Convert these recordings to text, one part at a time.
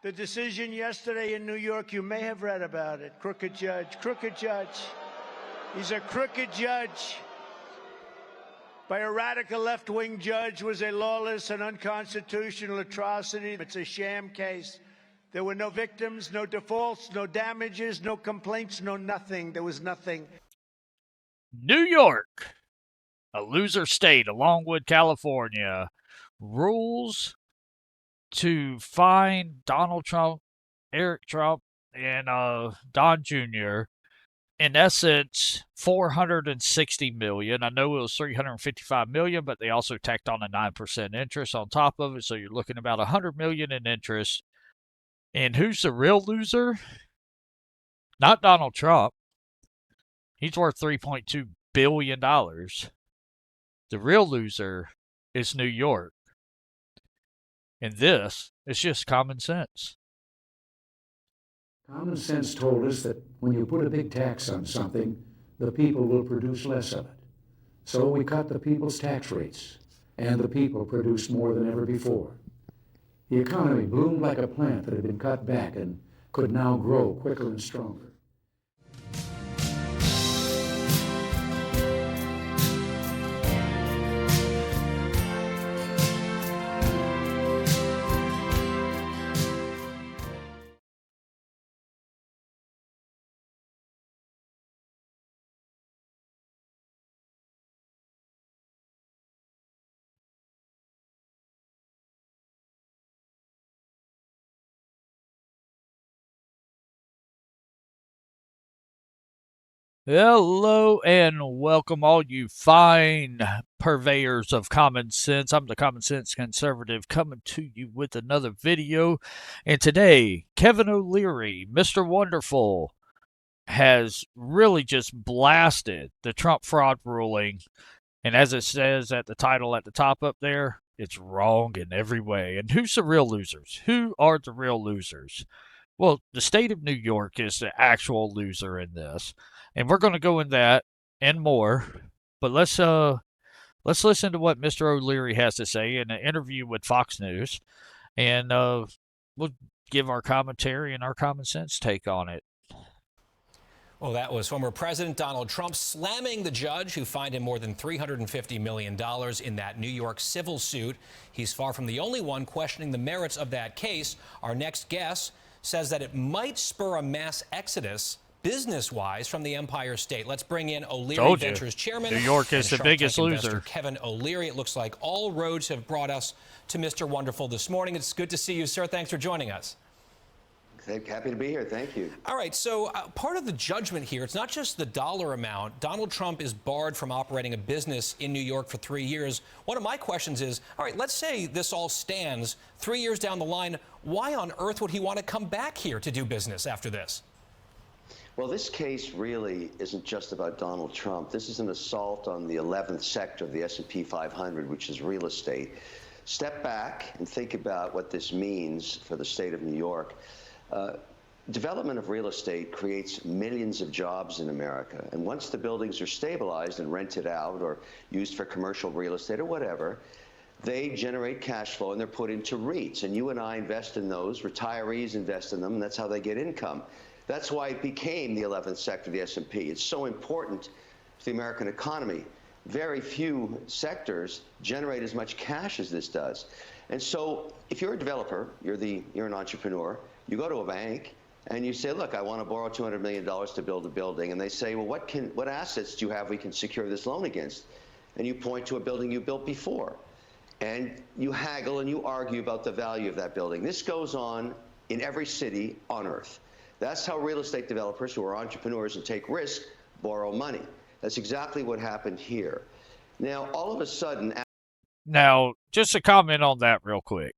The decision yesterday in New York, you may have read about it. Crooked judge, crooked judge. He's a crooked judge. By a radical left-wing judge was a lawless and unconstitutional atrocity. It's a sham case. There were no victims, no defaults, no damages, no complaints, no nothing. There was nothing. New York, a loser state along with California, rules to fine Donald Trump, Eric Trump, and Don Jr. in essence $460 million. I know it was $355 million, but they also tacked on a 9% interest on top of it, so you're looking about $100 million in interest. And who's the real loser? Not Donald Trump. He's worth $3.2 billion. The real loser is New York. And this is just common sense. Common sense told us that when you put a big tax on something, the people will produce less of it. So we cut the people's tax rates, and the people produced more than ever before. The economy bloomed like a plant that had been cut back and could now grow quicker and stronger. Hello and welcome, all you fine purveyors of common sense. I'm the Common Sense Conservative coming to you with another video. And today, Kevin O'Leary, Mr. Wonderful, has really just blasted the Trump fraud ruling. And as it says at the title at the top up there, it's wrong in every way. And who's the real losers? Who are the real losers? Well, the state of New York is the actual loser in this. And we're going to go in that and more. But let's listen to what Mr. O'Leary has to say in an interview with Fox News. And we'll give our commentary and our common sense take on it. Well, that was former President Donald Trump slamming the judge who fined him more than $350 million in that New York civil suit. He's far from the only one questioning the merits of that case. Our next guest says that it might spur a mass exodus business-wise from the Empire State. Let's bring in O'Leary Ventures chairman. New York is the biggest loser. Kevin O'Leary. It looks like all roads have brought us to Mr. Wonderful this morning. It's good to see you, sir. Thanks for joining us. Happy to be here. Thank you. All right. So part of the judgment here, it's not just the dollar amount. Donald Trump is barred from operating a business in New York for 3 years. One of my questions is, all right, let's say this all stands 3 years down the line. Why on earth would he want to come back here to do business after this? Well, this case really isn't just about Donald Trump. This is an assault on the 11th sector of the S&P 500, which is real estate. Step back and think about what this means for the state of New York. Development of real estate creates millions of jobs in America. And once the buildings are stabilized and rented out or used for commercial real estate or whatever, they generate cash flow and they're put into REITs. And you and I invest in those. Retirees invest in them, and that's how they get income. That's why it became the 11th sector of the S&P. It's so important to the American economy. Very few sectors generate as much cash as this does. And so if you're a developer, you're an entrepreneur, you go to a bank and you say, look, I want to borrow $200 million to build a building. And they say, well, what assets do you have we can secure this loan against? And you point to a building you built before. And you haggle and you argue about the value of that building. This goes on in every city on earth. That's how real estate developers who are entrepreneurs and take risk borrow money. That's exactly what happened here. Now, all of a sudden... Now, just a comment on that real quick.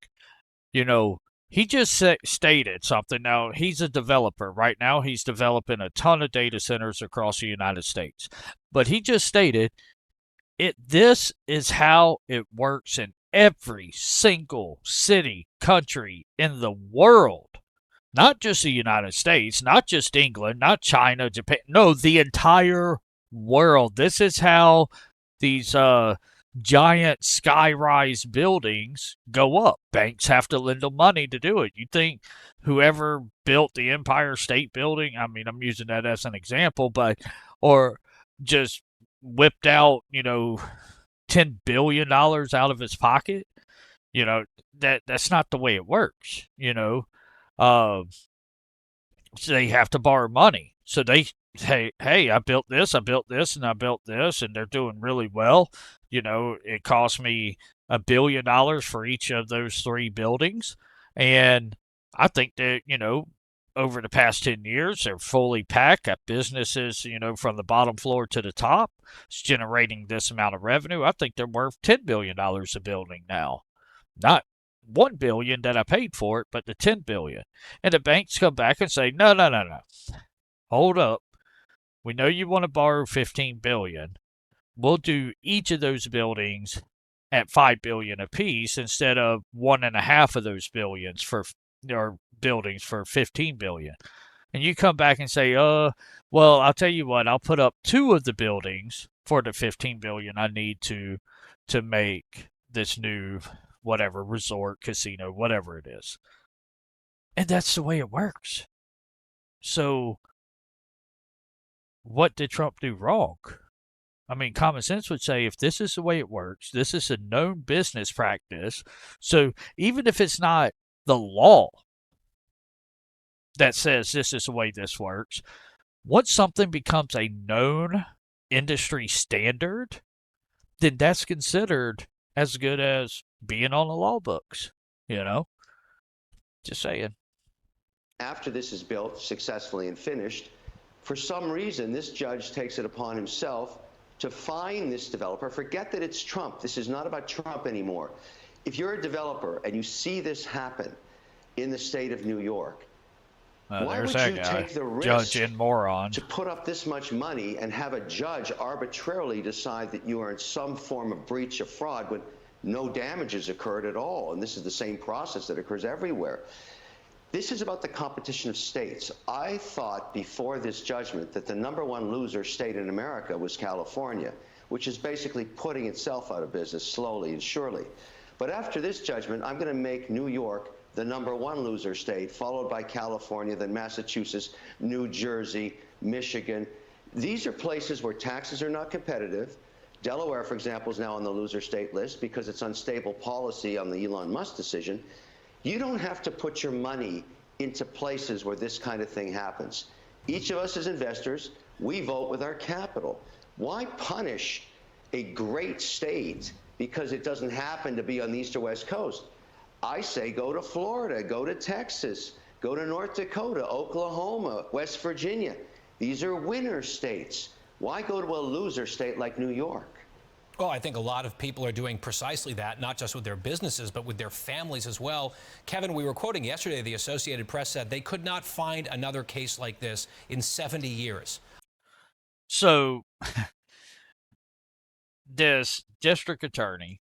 You know, he just stated something. Now, he's a developer. Right now, he's developing a ton of data centers across the United States. But he just stated, this is how it works in every single city, country in the world. Not just the United States, not just England, not China, Japan. No, the entire world. This is how these giant sky-rise buildings go up. Banks have to lend them money to do it. You think whoever built the Empire State Building, I mean, I'm using that as an example, but, or just whipped out, $10 billion out of his pocket? That's not the way it works, So they have to borrow money. So they say, hey, I built this, and I built this, and they're doing really well. It cost me $1 billion for each of those 3 buildings. And I think that, over the past 10 years, they're fully packed, got businesses, from the bottom floor to the top. It's generating this amount of revenue. I think they're worth $10 billion a building now. Not $1 billion that I paid for it, but the $10 billion. And the banks come back and say, no. Hold up. We know you want to borrow $15 billion. We'll do each of those buildings at $5 billion apiece instead of 1.5 of those buildings for $15 billion. And you come back and say, well, I'll tell you what, I'll put up 2 of the buildings for the $15 billion I need to make this new whatever resort, casino, whatever it is. And that's the way it works. So what did Trump do wrong? I mean, common sense would say if this is the way it works, this is a known business practice. So even if it's not the law that says this is the way this works, once something becomes a known industry standard, then that's considered as good as being on the law books, Just saying. After this is built successfully and finished, for some reason, this judge takes it upon himself to fine this developer. Forget that it's Trump. This is not about Trump anymore. If you're a developer and you see this happen in the state of New York, why would you take the risk judge and moron to put up this much money and have a judge arbitrarily decide that you are in some form of breach of fraud when no damages occurred at all? And this is the same process that occurs everywhere. This is about the competition of states. I thought before this judgment that the #1 loser state in America was California, which is basically putting itself out of business slowly and surely. But after this judgment, I'm going to make New York the #1 loser state, followed by California, then Massachusetts, New Jersey, Michigan. These are places where taxes are not competitive. Delaware, for example, is now on the loser state list because it's unstable policy on the Elon Musk decision. You don't have to put your money into places where this kind of thing happens. Each of us as investors, we vote with our capital. Why punish a great state because it doesn't happen to be on the east or west coast? I say go to Florida, go to Texas, go to North Dakota, Oklahoma, West Virginia. These are winner states. Why go to a loser state like New York? Well, I think a lot of people are doing precisely that, not just with their businesses, but with their families as well. Kevin, we were quoting yesterday, the Associated Press said they could not find another case like this in 70 years. So, this district attorney,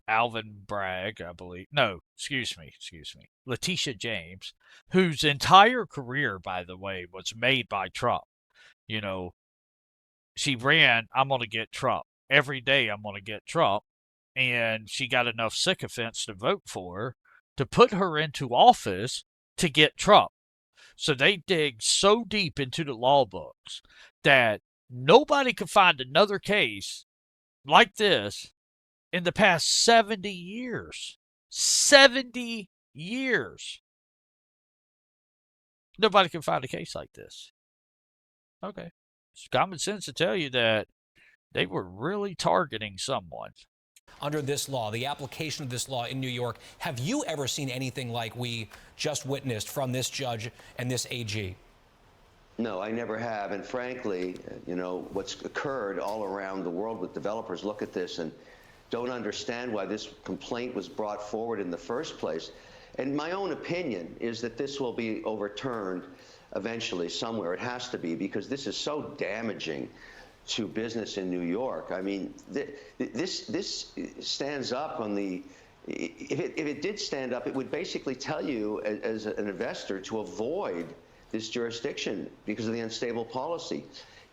Alvin Bragg, I believe. No, excuse me. Letitia James, whose entire career, by the way, was made by Trump. She ran, I'm going to get Trump. Every day I'm going to get Trump. And she got enough sycophants to vote for her to put her into office to get Trump. So they dig so deep into the law books that nobody could find another case like this in the past 70 years. 70 years. Nobody can find a case like this. Okay. It's common sense to tell you that they were really targeting someone. Under this law, the application of this law in New York, have you ever seen anything like we just witnessed from this judge and this AG? No, I never have. And frankly, what's occurred all around the world with developers look at this and don't understand why this complaint was brought forward in the first place. And my own opinion is that this will be overturned eventually somewhere. It has to be, because this is so damaging to business in New York. I mean, this stands up on the, if it did stand up, it would basically tell you as an investor to avoid this jurisdiction because of the unstable policy.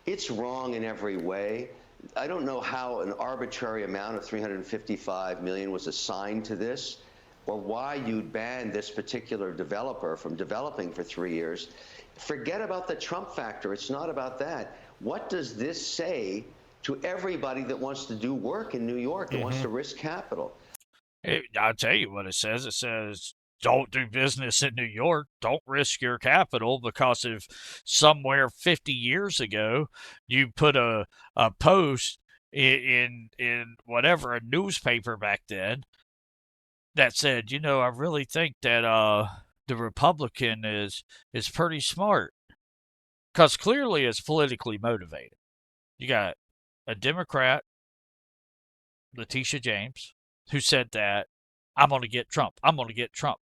It's wrong in every way. I don't know how an arbitrary amount of $355 million was assigned to this, or why you'd ban this particular developer from developing for 3 years. Forget about the Trump factor. It's not about that. What does this say to everybody that wants to do work in New York, that wants to risk capital? I'll tell you what it says. It says, don't do business in New York. Don't risk your capital, because if somewhere 50 years ago you put a post in whatever, a newspaper back then, that said, I really think that the Republican is pretty smart, because clearly it's politically motivated. You got a Democrat, Letitia James, who said that I'm going to get Trump. I'm going to get Trump.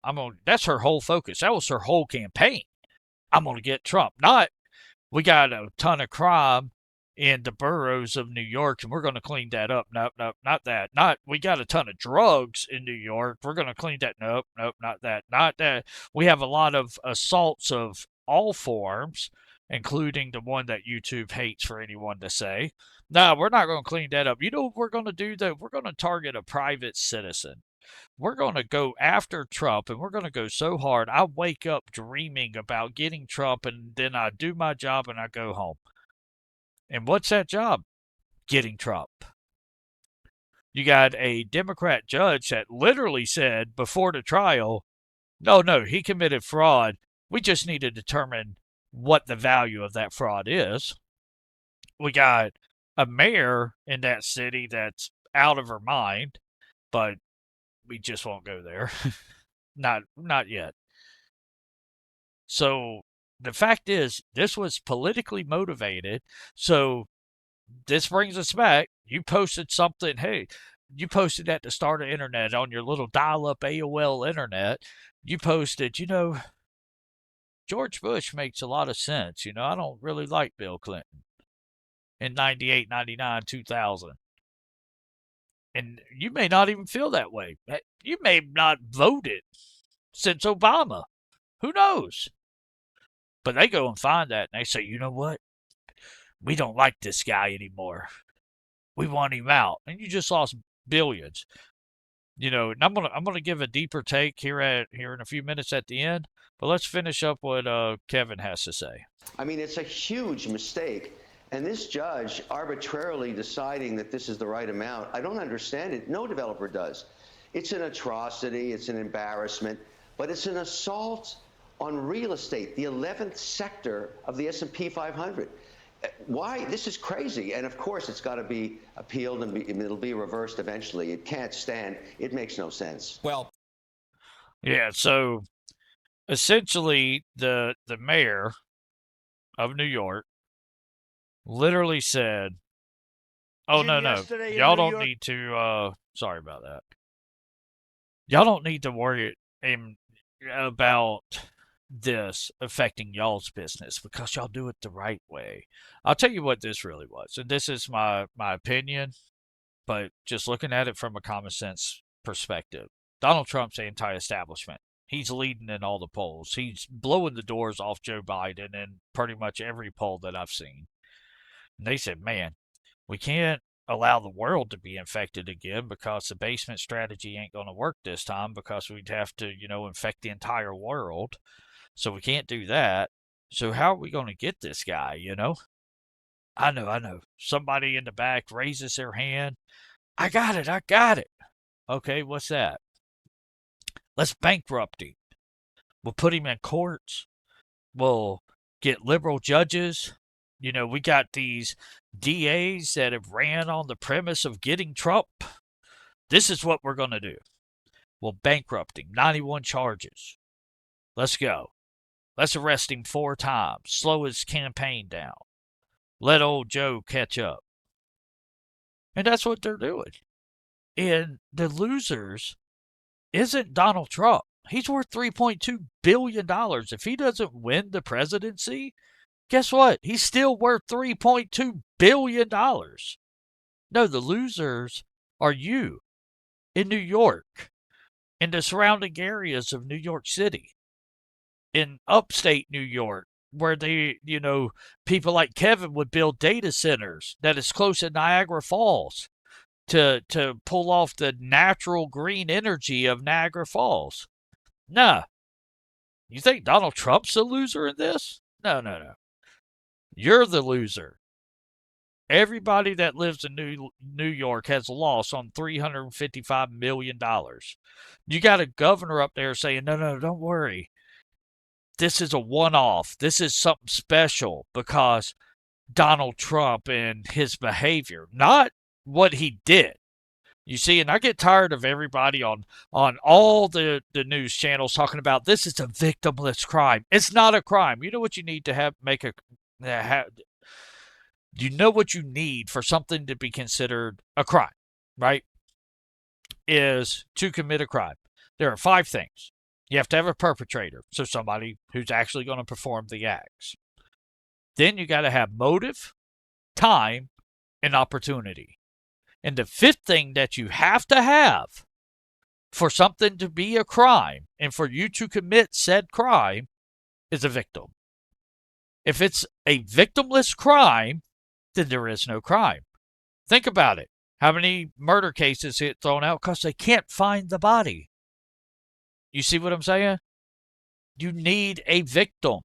That's her whole focus. That was her whole campaign. I'm going to get Trump. Not, we got a ton of crime in the boroughs of New York and we're going to clean that up. Nope, not that. Not, we got a ton of drugs in New York. We're going to clean that. Nope, not that. Not that. We have a lot of assaults of all forms, including the one that YouTube hates for anyone to say. No, we're not going to clean that up. You know what we're going to do, though? We're going to target a private citizen. We're going to go after Trump, and we're going to go so hard. I wake up dreaming about getting Trump, and then I do my job and I go home. And what's that job? Getting Trump. You got a Democrat judge that literally said before the trial, no, he committed fraud. We just need to determine what the value of that fraud is. We got a mayor in that city that's out of her mind, but we just won't go there. Not yet. So the fact is, this was politically motivated. So this brings us back. You posted something. Hey, you posted at the start of internet on your little dial-up AOL internet. You posted, George Bush makes a lot of sense. I don't really like Bill Clinton in 98, 99, 2000. And you may not even feel that way. You may have not voted since Obama. Who knows? But they go and find that and they say, you know what? We don't like this guy anymore. We want him out. And you just lost billions. And I'm gonna give a deeper take here in a few minutes at the end. But let's finish up what Kevin has to say. I mean, it's a huge mistake. And this judge arbitrarily deciding that this is the right amount, I don't understand it. No developer does. It's an atrocity. It's an embarrassment. But it's an assault on real estate, the 11th sector of the S&P 500. Why? This is crazy. And of course, it's got to be appealed and it'll be reversed eventually. It can't stand. It makes no sense. Well, yeah, so essentially the mayor of New York literally said, oh, no, y'all don't need to, sorry about that. Y'all don't need to worry about this affecting y'all's business because y'all do it the right way. I'll tell you what this really was, and this is my opinion, but just looking at it from a common sense perspective. Donald Trump's anti-establishment. He's leading in all the polls. He's blowing the doors off Joe Biden in pretty much every poll that I've seen. And they said, man, we can't allow the world to be infected again because the basement strategy ain't going to work this time because we'd have to, infect the entire world. So we can't do that. So how are we going to get this guy, I know. Somebody in the back raises their hand. I got it. Okay, what's that? Let's bankrupt him. We'll put him in courts. We'll get liberal judges. We got these DAs that have ran on the premise of getting Trump. This is what we're going to do. We'll bankrupt him. 91 charges. Let's go. Let's arrest him 4 times. Slow his campaign down. Let old Joe catch up. And that's what they're doing. And the losers isn't Donald Trump. He's worth $3.2 billion. If he doesn't win the presidency, guess what? He's still worth $3.2 billion. No, the losers are you in New York, in the surrounding areas of New York City, in upstate New York, where they, people like Kevin would build data centers that is close to Niagara Falls to pull off the natural green energy of Niagara Falls. Nah. You think Donald Trump's the loser in this? No, no, no. You're the loser. Everybody that lives in New York has lost on $355 million. You got a governor up there saying, no, no, don't worry. This is a one-off. This is something special because Donald Trump and his behavior, not what he did. You see, and I get tired of everybody on all the news channels talking about this is a victimless crime. It's not a crime. You know what you need to you know what you need for something to be considered a crime, right? Is to commit a crime. There are 5 things. You have to have a perpetrator, so somebody who's actually going to perform the acts. Then you got to have motive, time, and opportunity. And the 5th thing that you have to have for something to be a crime and for you to commit said crime is a victim. If it's a victimless crime, then there is no crime. Think about it. How many murder cases get thrown out because they can't find the body? You see what I'm saying? You need a victim.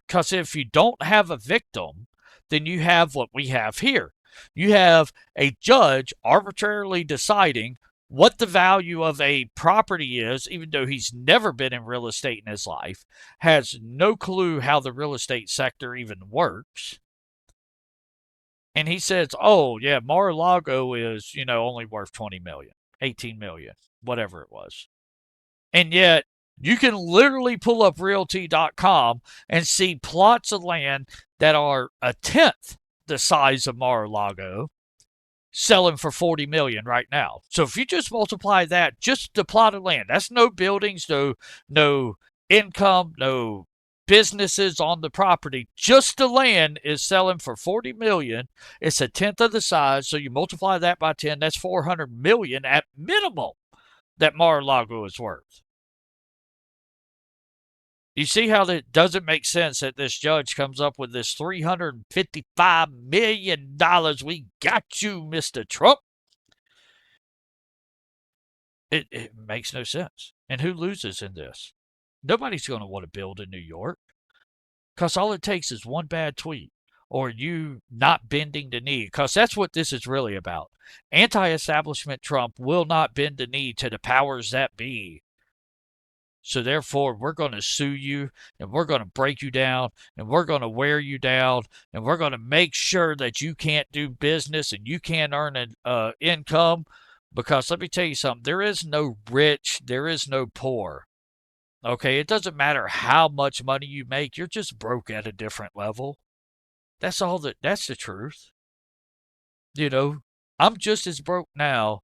Because if you don't have a victim, then you have what we have here. You have a judge arbitrarily deciding what the value of a property is, even though he's never been in real estate in his life, has no clue how the real estate sector even works. And he says, oh, yeah, Mar-a-Lago is, only worth 20 million, 18 million, whatever it was. And yet, you can literally pull up realty.com and see plots of land that are a tenth the size of Mar-a-Lago selling for 40 million right now. So if you just multiply that, just the plot of land, that's no buildings, no income, no businesses on the property, just the land is selling for 40 million. It's a tenth of the size, so you multiply that by 10, that's 400 million at minimum that Mar-a-Lago is worth. You see how that doesn't make sense that this judge comes up with this $355 million. We got you, Mr. Trump. It makes no sense. And who loses in this? Nobody's going to want to build in New York. Because all it takes is one bad tweet or you not bending the knee. Because that's what this is really about. Anti-establishment Trump will not bend the knee to the powers that be. So therefore, we're going to sue you, and we're going to break you down, and we're going to wear you down, and we're going to make sure that you can't do business and you can't earn an income. Because let me tell you something, there is no rich, there is no poor. Okay, it doesn't matter how much money you make, you're just broke at a different level. That's the truth. I'm just as broke now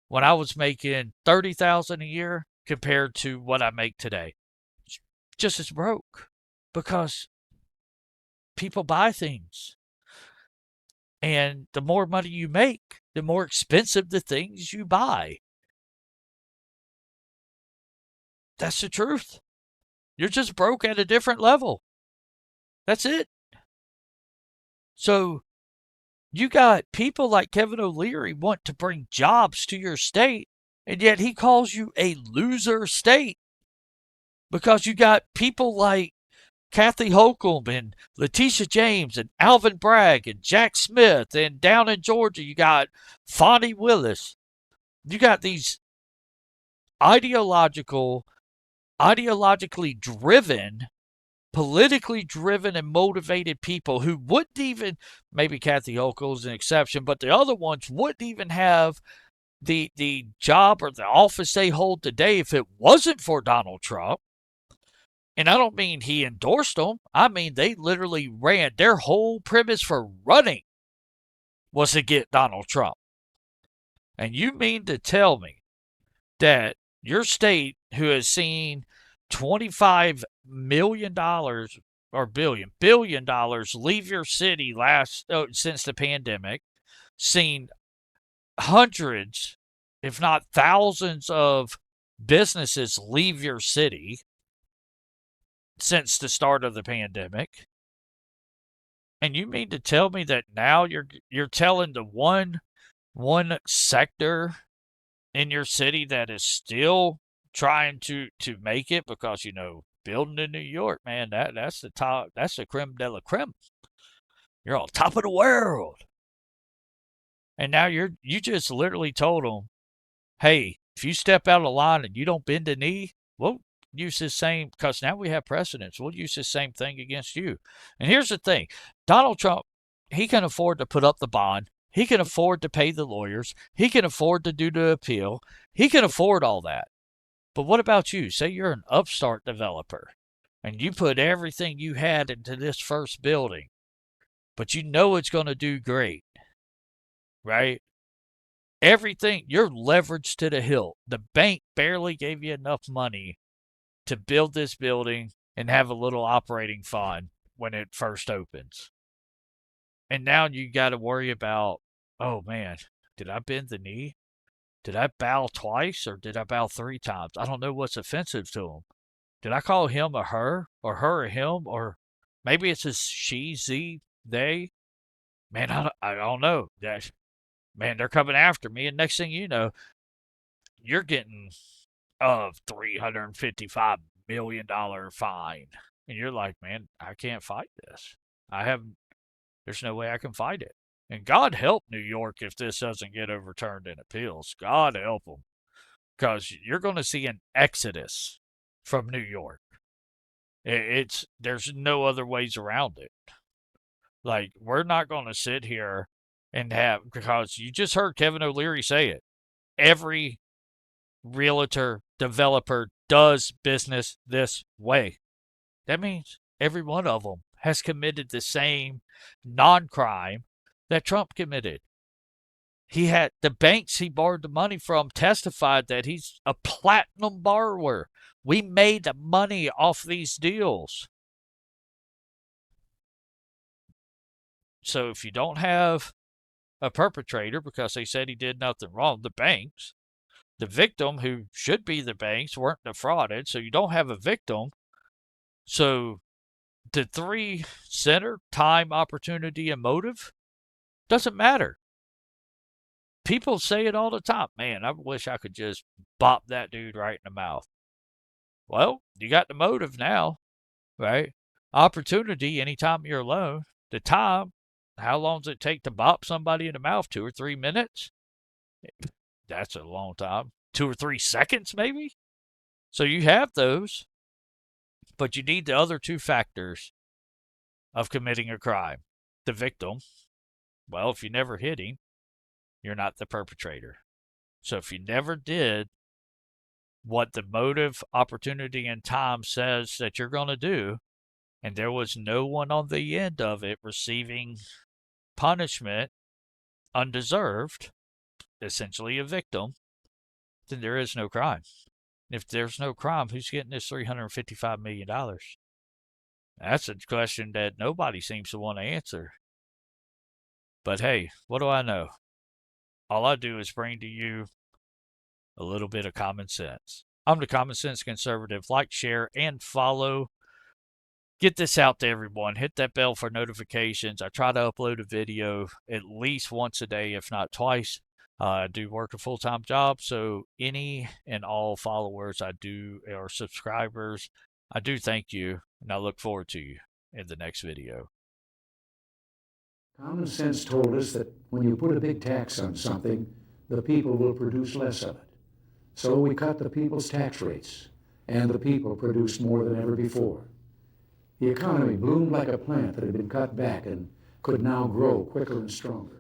when I was making $30,000 a year compared to what I make today. Just as broke. Because people buy things. And the more money you make, the more expensive the things you buy. That's the truth. You're just broke at a different level. That's it. So, you got people like Kevin O'Leary want to bring jobs to your state, and yet he calls you a loser state because you got people like Kathy Hochul and Letitia James and Alvin Bragg and Jack Smith, and down in Georgia you got Fonnie Willis. You got these ideologically driven, politically driven and motivated people who wouldn't even, maybe Kathy Hochul is an exception, but the other ones wouldn't even have the job or the office they hold today if it wasn't for Donald Trump. And I don't mean he endorsed them. I mean they literally ran. Their whole premise for running was to get Donald Trump. And you mean to tell me that your state, who has seen $25 million or billion leave your city since the pandemic, seen hundreds, if not thousands of businesses leave your city, since the start of the pandemic. And you mean to tell me that now you're telling the one sector in your city that is still trying to make it, because building in New York, man, that's the top, that's the creme de la creme. You're on top of the world. And now you just literally told them, hey, if you step out of line and you don't bend the knee, we'll use this same, because now we have precedents. We'll use the same thing against you. And here's the thing. Donald Trump, he can afford to put up the bond. He can afford to pay the lawyers. He can afford to do the appeal. He can afford all that. But what about you? Say you're an upstart developer and you put everything you had into this first building, but you know it's going to do great, right? Everything, you're leveraged to the hilt. The bank barely gave you enough money to build this building and have a little operating fund when it first opens. And now you got to worry about, oh man, did I bend the knee? Did I bow twice or did I bow 3 times? I don't know what's offensive to him. Did I call him a her or her a him, or maybe it's a she, ze, they? Man, I don't know. Man, they're coming after me, and next thing you know, you're getting a $355 million fine. And you're like, man, I can't fight this. There's no way I can fight it. And God help New York if this doesn't get overturned in appeals. God help them. Because you're going to see an exodus from New York. There's no other ways around it. Like, we're not going to sit here and because you just heard Kevin O'Leary say it. Every realtor, developer does business this way. That means every one of them has committed the same non-crime that Trump committed. The banks he borrowed the money from testified that he's a platinum borrower. We made the money off these deals. So if you don't have a perpetrator, because they said he did nothing wrong, the banks, the victim, who should be the banks, weren't defrauded, so you don't have a victim. So the 3 center, time, opportunity, and motive, doesn't matter. People say it all the time. Man, I wish I could just bop that dude right in the mouth. Well, you got the motive now, right? Opportunity, anytime you're alone. The time, how long does it take to bop somebody in the mouth? 2 or 3 minutes? That's a long time. 2 or 3 seconds, maybe? So you have those, but you need the other 2 factors of committing a crime. The victim, well, if you never hit him, you're not the perpetrator. So if you never did what the motive, opportunity, and time says that you're going to do, and there was no one on the end of it receiving punishment undeserved, essentially a victim, then there is no crime. If there's no crime, who's getting this $355 million? That's a question that nobody seems to want to answer. But hey, what do I know? All I do is bring to you a little bit of common sense. I'm the Common Sense Conservative. Like, share, and follow. Get this out to everyone. Hit that bell for notifications. I try to upload a video at least once a day, if not twice. I do work a full-time job, so any and all followers or subscribers, I do thank you, and I look forward to you in the next video. Common sense told us that when you put a big tax on something, the people will produce less of it. So we cut the people's tax rates, and the people produced more than ever before. The economy bloomed like a plant that had been cut back and could now grow quicker and stronger.